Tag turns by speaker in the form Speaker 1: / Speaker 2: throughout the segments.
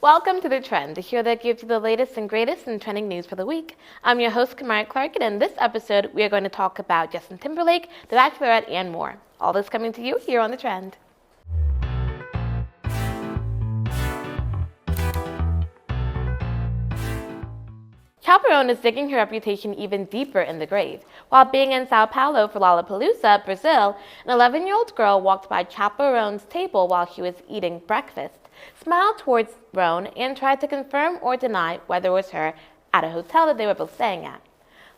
Speaker 1: Welcome to The Trend, the show that gives you the latest and greatest in trending news for the week. I'm your host, Kamara Clark, and in this episode, we are going to talk about Justin Timberlake, The Bachelorette, and more. All this coming to you here on The Trend. Chappel Roan is digging her reputation even deeper in the grave. While being in Sao Paulo for Lollapalooza, Brazil, an 11-year-old girl walked by Chappel Roan's table while she was eating breakfast, smiled towards Roan, and tried to confirm or deny whether it was her at a hotel that they were both staying at.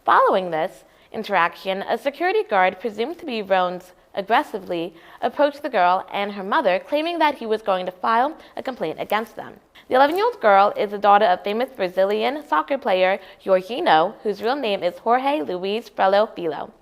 Speaker 1: Following this interaction, a security guard, presumed to be Roan's, aggressively approached the girl and her mother, claiming that he was going to file a complaint against them. The 11-year-old girl is the daughter of famous Brazilian soccer player Jorginho, whose real name is Jorge Luiz Frello Filho.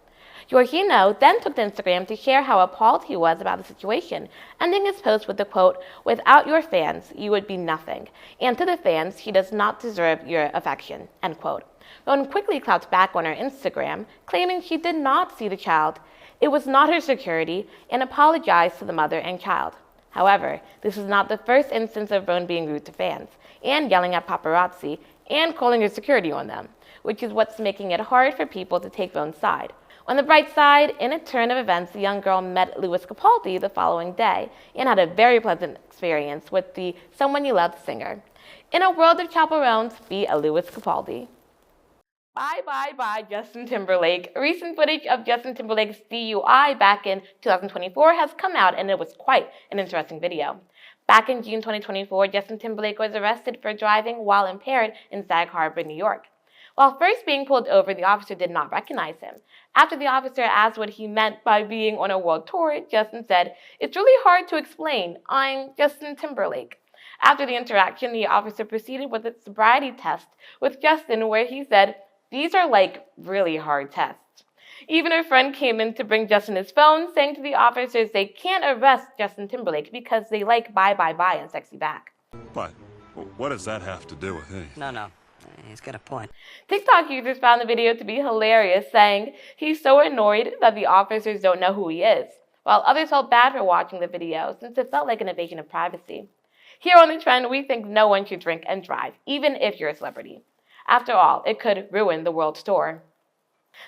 Speaker 1: Jorginho then took to Instagram to share how appalled he was about the situation, ending his post with the quote, "Without your fans, you would be nothing. And to the fans, she does not deserve your affection," end quote. Roan quickly clapped back on her Instagram, claiming she did not see the child. It was not her security, and apologized to the mother and child. However, this is not the first instance of Roan being rude to fans, and yelling at paparazzi, and calling her security on them, which is what's making it hard for people to take Roan's side. On the bright side, in a turn of events, the young girl met Lewis Capaldi the following day, and had a very pleasant experience with the Someone You Love singer. In a world of Chappell Roans, be a Lewis Capaldi. Bye, Justin Timberlake. Recent footage of Justin Timberlake's DUI back in 2024 has come out, and it was quite an interesting video. Back in June 2024, Justin Timberlake was arrested for driving while impaired in Sag Harbor, New York. While first being pulled over, the officer did not recognize him. After the officer asked what he meant by being on a world tour, Justin said, "It's really hard to explain. I'm Justin Timberlake." After the interaction, the officer proceeded with a sobriety test with Justin, where he said, "These are like really hard tests." Even her friend came in to bring Justin his phone, saying to the officers they can't arrest Justin Timberlake because they like Bye and Sexy Back.
Speaker 2: But what does that have to do with anything?
Speaker 3: No. He's got a point.
Speaker 1: TikTok users found the video to be hilarious, saying he's so annoyed that the officers don't know who he is, while others felt bad for watching the video since it felt like an invasion of privacy. Here on The Trend, we think no one should drink and drive, even if you're a celebrity. After all, it could ruin the world tour.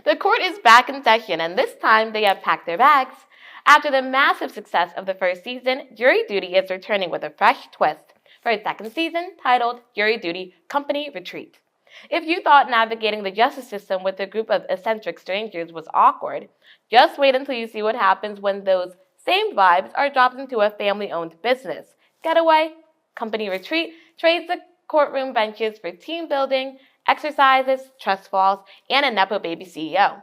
Speaker 1: The court is back in session, and this time they have packed their bags. After the massive success of the first season, Jury Duty is returning with a fresh twist for its second season, titled Jury Duty Company Retreat. If you thought navigating the justice system with a group of eccentric strangers was awkward, just wait until you see what happens when those same vibes are dropped into a family-owned business. Getaway Company Retreat trades the courtroom benches for team building, exercises, trust falls, and a Nepo baby CEO.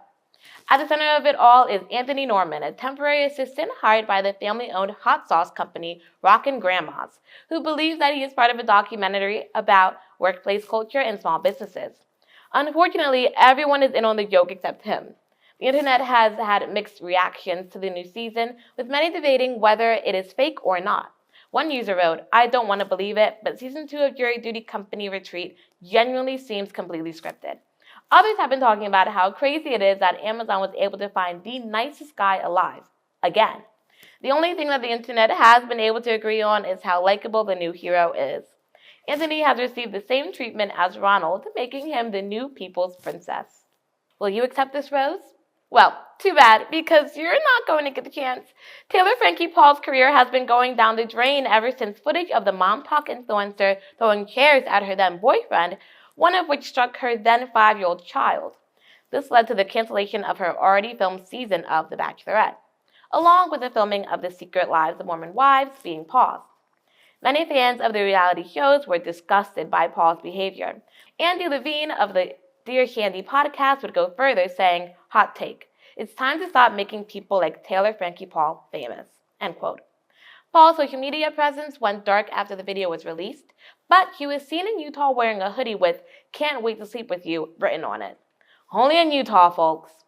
Speaker 1: At the center of it all is Anthony Norman, a temporary assistant hired by the family-owned hot sauce company Rockin' Grandmas, who believes that he is part of a documentary about workplace culture and small businesses. Unfortunately, everyone is in on the joke except him. The internet has had mixed reactions to the new season, with many debating whether it is fake or not. One user wrote, "I don't want to believe it, but season 2 of Jury Duty Company Retreat genuinely seems completely scripted." Others have been talking about how crazy it is that Amazon was able to find the nicest guy alive, again. The only thing that the internet has been able to agree on is how likable the new hero is. Anthony has received the same treatment as Ronald, making him the new people's princess. Will you accept this rose? Well, too bad, because you're not going to get the chance. Taylor Frankie Paul's career has been going down the drain ever since footage of the mom talk influencer throwing chairs at her then boyfriend, one of which struck her then 5-year-old child. This led to the cancellation of her already filmed season of The Bachelorette, along with the filming of The Secret Lives of Mormon Wives being paused. Many fans of the reality shows were disgusted by Paul's behavior. Andy Levine of the Dear Shandy podcast would go further, saying, "Hot take. It's time to stop making people like Taylor Frankie Paul famous," end quote. Paul's social media presence went dark after the video was released, but he was seen in Utah wearing a hoodie with "Can't wait to sleep with you" written on it. Only in Utah, folks.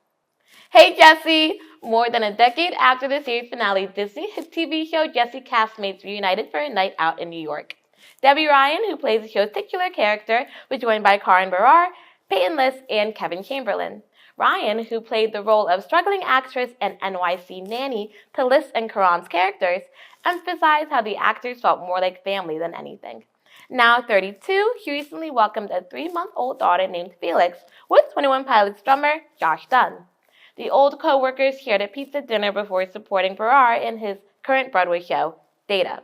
Speaker 1: Hey, Jessie! More than a decade after the series finale, Disney hit TV show Jessie castmates reunited for a night out in New York. Debbie Ryan, who plays the show's titular character, was joined by Karen Barrar, Peyton List, and Kevin Chamberlain. Ryan, who played the role of struggling actress and NYC nanny to List and Karan's characters, emphasized how the actors felt more like family than anything. Now 32, he recently welcomed a 3-month-old daughter named Felix with 21 Pilots drummer Josh Dunn. The old co-workers shared a pizza dinner before supporting Farrar in his current Broadway show, Data.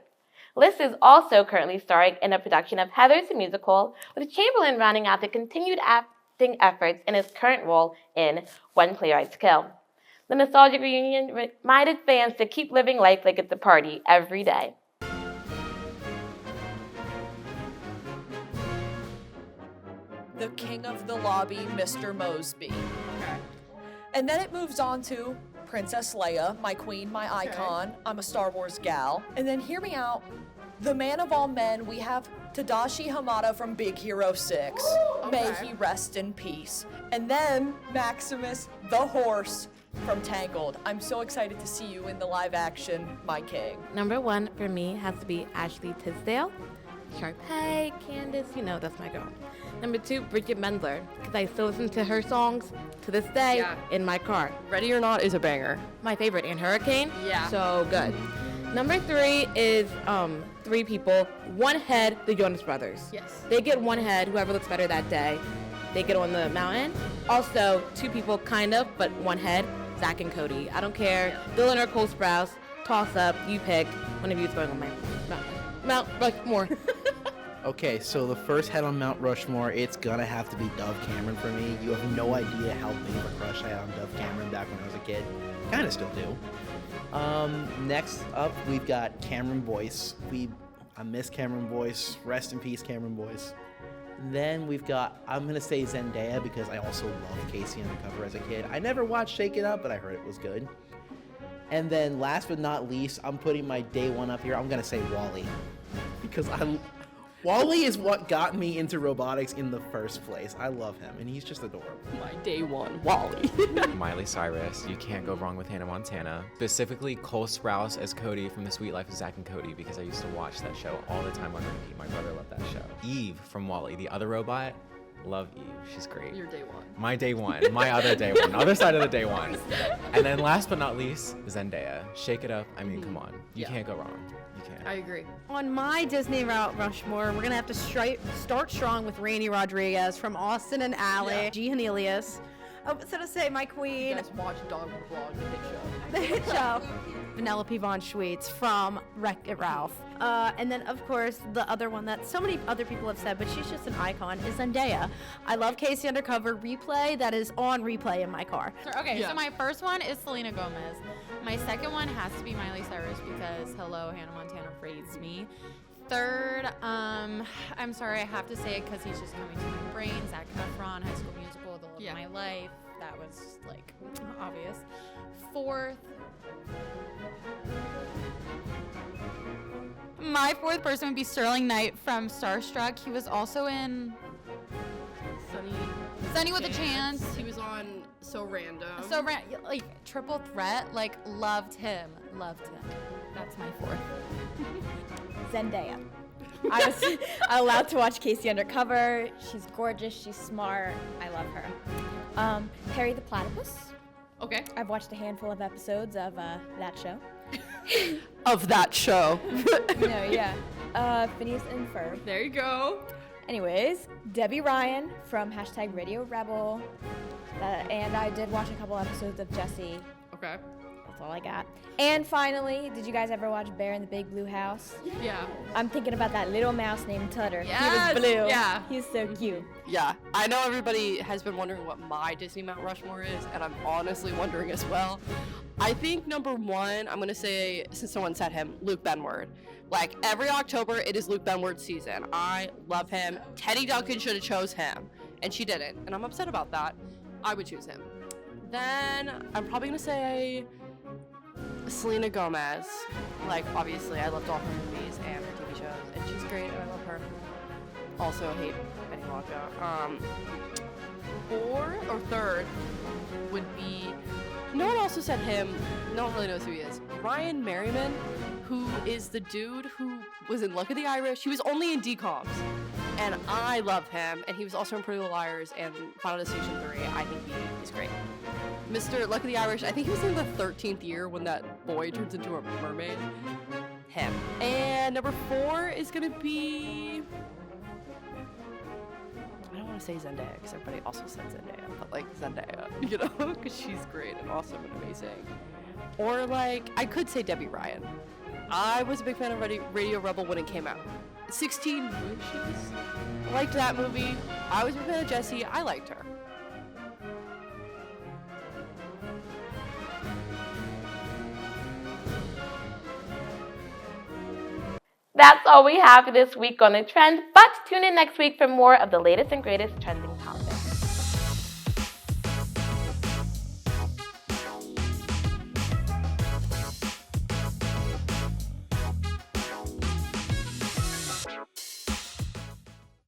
Speaker 1: Liss is also currently starring in a production of Heathers the Musical, with Chamberlain rounding out the continued acting efforts in his current role in When Playwrights Kill. The nostalgic reunion reminded fans to keep living life like it's a party every day.
Speaker 4: The king of the lobby, Mr. Mosby. And then it moves on to Princess Leia, my queen, my icon. I'm a Star Wars gal. And then hear me out. The man of all men, we have Tadashi Hamada from Big Hero 6. May he rest in peace. And then Maximus the horse from Tangled. I'm so excited to see you in the live action, my king.
Speaker 1: Number 1 for me has to be Ashley Tisdale. Sharpay, Candace, that's my girl. Number 2, Bridget Mendler, because I still listen to her songs to this day in my car.
Speaker 5: Ready or Not is a banger.
Speaker 1: My favorite, and Hurricane,
Speaker 5: Yeah.
Speaker 1: so good. Number 3 is 3 people. One head, the Jonas Brothers.
Speaker 5: Yes.
Speaker 1: They get one head, whoever looks better that day. They get on the mountain. Also, 2 people, kind of, but one head, Zach and Cody. I don't care. Dylan or Cole Sprouse, toss up, you pick. One of you is going on my mountain. Mount Rushmore.
Speaker 6: Okay, so the first head on Mount Rushmore, it's gonna have to be Dove Cameron for me. You have no idea how big of a crush I had on Dove Cameron back when I was a kid. Kinda still do. Next up, we've got Cameron Boyce. I miss Cameron Boyce. Rest in peace, Cameron Boyce. Then we've got, I'm gonna say Zendaya because I also loved Casey Undercover as a kid. I never watched Shake It Up, but I heard it was good. And then last but not least, I'm putting my day one up here. I'm gonna say Wally. Because Wally is what got me into robotics in the first place. I love him, and he's just adorable.
Speaker 5: My day one, Wally.
Speaker 7: Miley Cyrus, you can't go wrong with Hannah Montana. Specifically, Cole Sprouse as Cody from The Sweet Life of Zack and Cody, because I used to watch that show all the time on repeat. My brother loved that show. Eve from Wall-E, the other robot. Love Eve. She's great.
Speaker 5: Your day one.
Speaker 7: My day one. My other day one. Other side of the day one. And then last but not least, Zendaya. Shake It Up. I mean, come on. You can't go wrong. You can't.
Speaker 5: I agree.
Speaker 8: On my Disney Route Rushmore, we're going to have to start strong with Rainey Rodriguez from Austin and Ally, G. Hernelius. Oh, so to say, my queen.
Speaker 5: You guys watch Dogwood Vlog, the hit show.
Speaker 8: The hit show. Penelope Von Schweetz from Wreck-It Ralph. And then, of course, the other one that so many other people have said, but she's just an icon, is Zendaya. I love Casey Undercover replay. That is on replay in my car.
Speaker 9: Okay, so my first one is Selena Gomez. My second one has to be Miley Cyrus because Hello, Hannah Montana raised me. Third, I'm sorry, I have to say it because he's just coming to my brain. Zac Efron, High School Musical, The Love of My Life. That was, like, obvious. Fourth, my fourth person would be Sterling Knight from Starstruck. He was also in Sunny with a Chance.
Speaker 5: He was on So Random.
Speaker 9: Like, Triple Threat, like, loved him. That's my fourth.
Speaker 10: Zendaya. I was allowed to watch Casey Undercover. She's gorgeous. She's smart. I love her. Perry the Platypus.
Speaker 5: Okay.
Speaker 10: I've watched a handful of episodes of that show.
Speaker 5: Of that show.
Speaker 10: Phineas and Ferb.
Speaker 5: There you go.
Speaker 10: Anyways, Debbie Ryan from #Radio Rebel. And I did watch a couple episodes of Jessie.
Speaker 5: Okay.
Speaker 10: That's all I got. And finally, did you guys ever watch Bear in the Big Blue House?
Speaker 5: Yeah.
Speaker 10: I'm thinking about that little mouse named Tutter.
Speaker 5: Yes,
Speaker 10: He was blue.
Speaker 5: yeah.
Speaker 10: He's so cute.
Speaker 5: Yeah, I know everybody has been wondering what my Disney Mount Rushmore is, and I'm honestly wondering as well. I think number one, I'm gonna say, since someone said him, Luke Benward. Like, every October, it is Luke Benward's season. I love him. Teddy Duncan should have chose him, and she didn't, and I'm upset about that. I would choose him. Then, I'm probably gonna say Selena Gomez. Like, obviously, I loved all her movies and her TV shows, and she's great, and I love her. Also hate Benny Blanco. Fourth or third would be, no one also said him, no one really knows who he is. Ryan Merriman, who is the dude who was in Luck of the Irish. He was only in DComs, and I love him, and he was also in Pretty Little Liars and Final Destination 3. I think he's great. Mr. Luck of the Irish, I think he was in the 13th year when that boy turns into a mermaid. him. And number 4 is gonna be, I don't want to say Zendaya because everybody also said Zendaya, but like Zendaya, you know, because she's great and awesome and amazing. Or like, I could say Debbie Ryan. I was a big fan of Radio Rebel when it came out. 16 Wishes. I liked that movie. I was a big fan of Jessie. I liked her.
Speaker 1: That's all we have for this week on the trend, but tune in next week for more of the latest and greatest trending